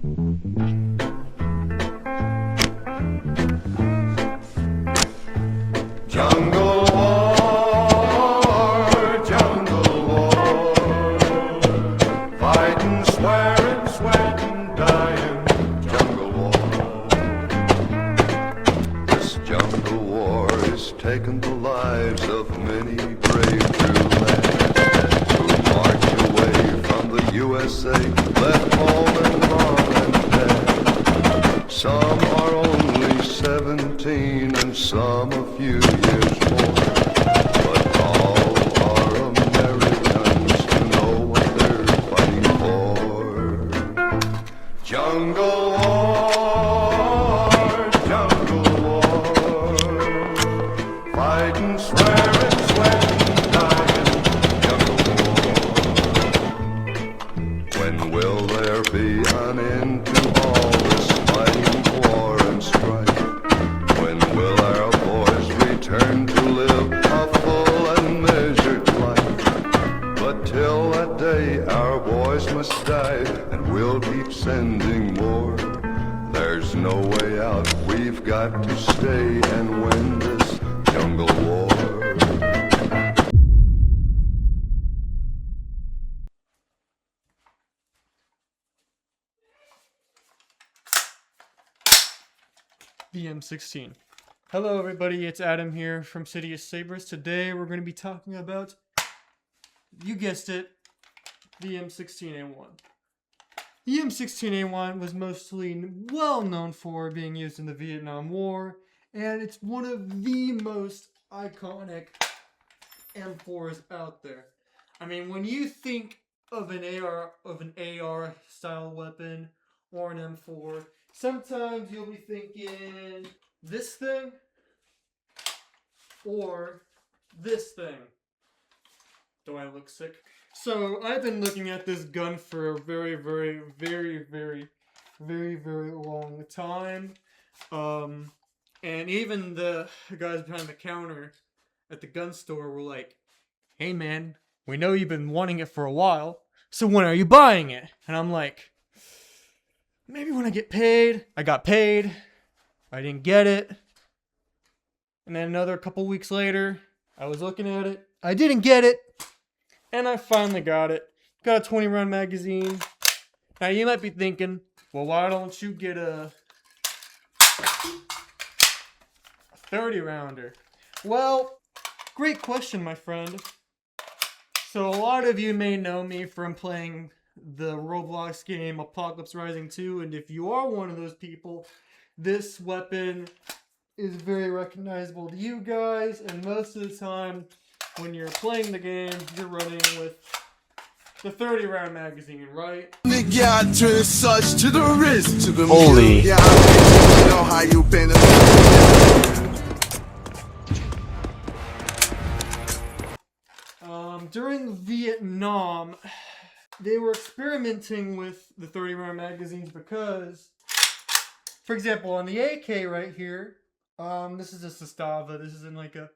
Jungle war, jungle war, fighting, swearing, sweating, dying, jungle war. This jungle war is taking the lives of many brave true lads who marched away from the USA, left home and mom and dad. Some are only 17 and some a few years more, but all are Americans who know what they're fighting for. Jungle war, jungle war, fighting, swearing, sweating, dying, jungle war. When will there be an end to all this fighting, war and strife? When will our boys return to live a full and measured life? But till that day our boys must die, and we'll keep sending more. There's no way out, we've got to stay and win this jungle war. The M16. Hello everybody, it's Adam here from City of Sabres. Today we're going to be talking about, you guessed it, the M16A1. The M16A1 was mostly well known for being used in the Vietnam War, and it's one of the most iconic M4s out there. I mean, when you think of an AR style weapon or an M4, sometimes you'll be thinking this thing or this thing. Do I look sick? So I've been looking at this gun for a very long time. And even the guys behind the counter at the gun store were like, "Hey man, we know you've been wanting it for a while, so when are you buying it?" And I'm like, maybe when I get paid. I got paid. I didn't get it. And then another couple weeks later, I was looking at it. I didn't get it. And I finally got it. Got a 20 round magazine. Now you might be thinking, well, why don't you get a 30 rounder? Well, great question, my friend. So a lot of you may know me from playing the Roblox game Apocalypse Rising 2, and if you are one of those people, this weapon is very recognizable to you guys, and most of the time when you're playing the game, you're running with the 30 round magazine, right? Holy. During Vietnam, they were experimenting with the 30 round magazines because, for example, on the AK right here, this is just a Stava, this isn't like a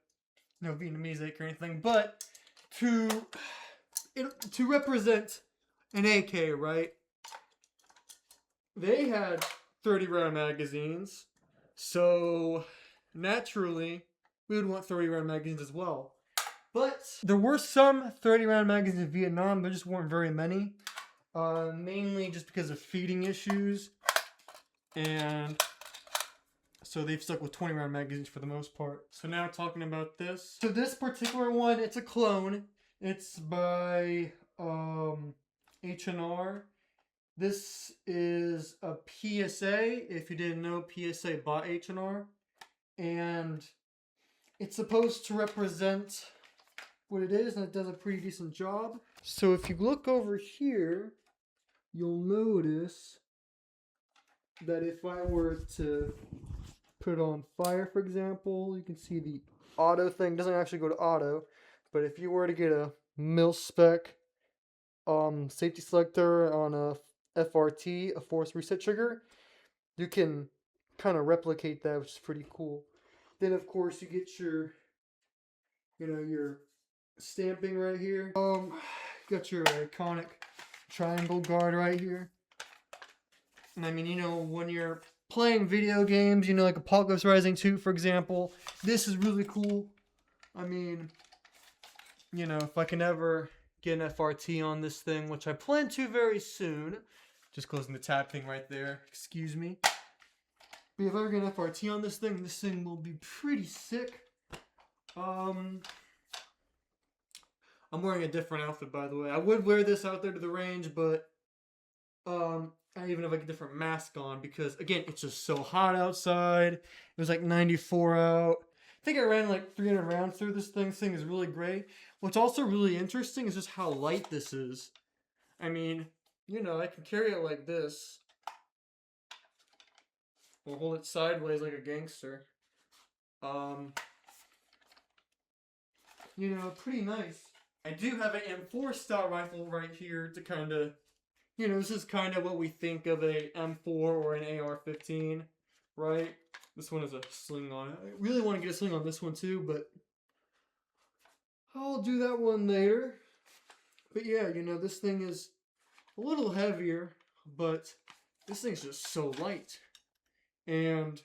Vietnamese AK or anything, but to represent an AK, right, they had 30 round magazines, so naturally we would want 30 round magazines as well. But there were some 30 round magazines in Vietnam, there just weren't very many. Mainly just because of feeding issues. And so they've stuck with 20 round magazines for the most part. So now talking about this. So this particular one, it's a clone. It's by H&R. This is a PSA. If you didn't know, PSA bought H&R. And it's supposed to represent what it is, and it does a pretty decent job. So if you look over here, you'll notice that if I were to put it on fire, for example, you can see the auto thing doesn't actually go to auto, but if you were to get a mil-spec safety selector on a FRT, a force reset trigger, you can kind of replicate that, which is pretty cool. Then of course you get your, your stamping right here. Got your iconic triangle guard right here. And I mean, you know, when you're playing video games, you know, like Apocalypse Rising 2, for example, this is really cool. I mean, you know, if I can ever get an FRT on this thing, which I plan to very soon, just closing the tab thing right there, excuse me. But if I ever get an FRT on this thing will be pretty sick. I'm wearing a different outfit, by the way. I would wear this out there to the range, but I even have like a different mask on because, again, it's just so hot outside. It was like 94 out. I think I ran like 300 rounds through this thing. This thing is really great. What's also really interesting is just how light this is. I mean, you know, I can carry it like this. Or hold it sideways like a gangster. You know, pretty nice. I do have an M4 style rifle right here to kind of, you know, this is kind of what we think of a M4 or an AR-15, right? This one is a sling on it. I really want to get a sling on this one too, but I'll do that one later. But yeah, you know, this thing is a little heavier, but this thing's just so light. And,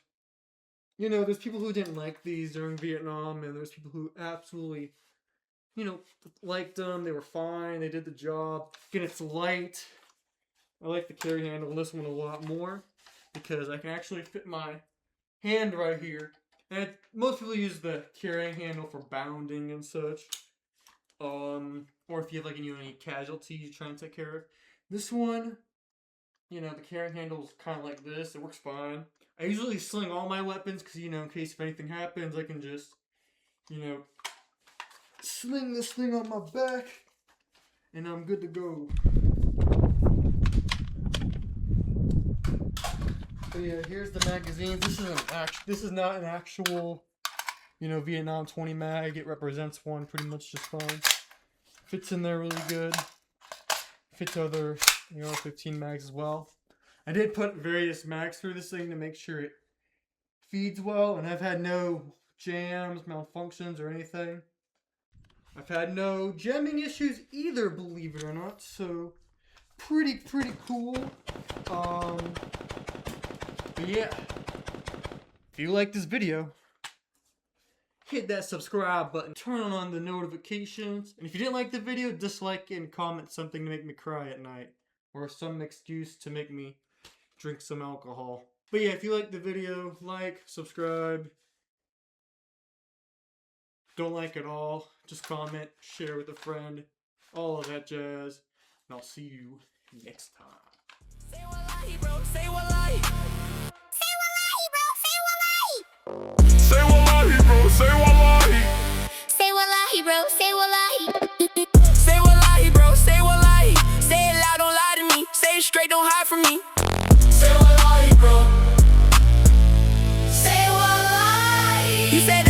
you know, there's people who didn't like these during Vietnam, and there's people who absolutely, you know, liked them. They were fine. They did the job. Again, it's light. I like the carry handle on this one a lot more because I can actually fit my hand right here. And most people use the carrying handle for bounding and such. Or if you have like any casualties you're trying to take care of. This one, you know, the carrying handle is kind of like this. It works fine. I usually sling all my weapons because, you know, in case if anything happens, I can just, you know, sling this thing on my back and I'm good to go. So yeah, here's the magazines. This is not an actual, you know, Vietnam 20 mag. It represents one pretty much just fine. Fits in there really good. Fits other, you know, 15 mags as well. I did put various mags through this thing to make sure it feeds well, and I've had no jams, malfunctions, or anything. I've had no jamming issues either, believe it or not, so pretty cool. But yeah, if you like this video, hit that subscribe button, turn on the notifications, and if you didn't like the video, dislike it and comment something to make me cry at night, or some excuse to make me drink some alcohol. But yeah, if you like the video, like, subscribe. Don't like at all, just comment, share with a friend, all of that jazz, and I'll see you next time. Say wallahi, bro, say wallahi. Say wallahi, bro, say wallahi. Say wallahi, bro, say wallahi. Say wallahi, bro, say wallahi. Say wallahi, bro, say wallahi. Say it loud, don't lie to me. Say it straight, don't hide from me. Say wallahi, bro. Say wallahi. You said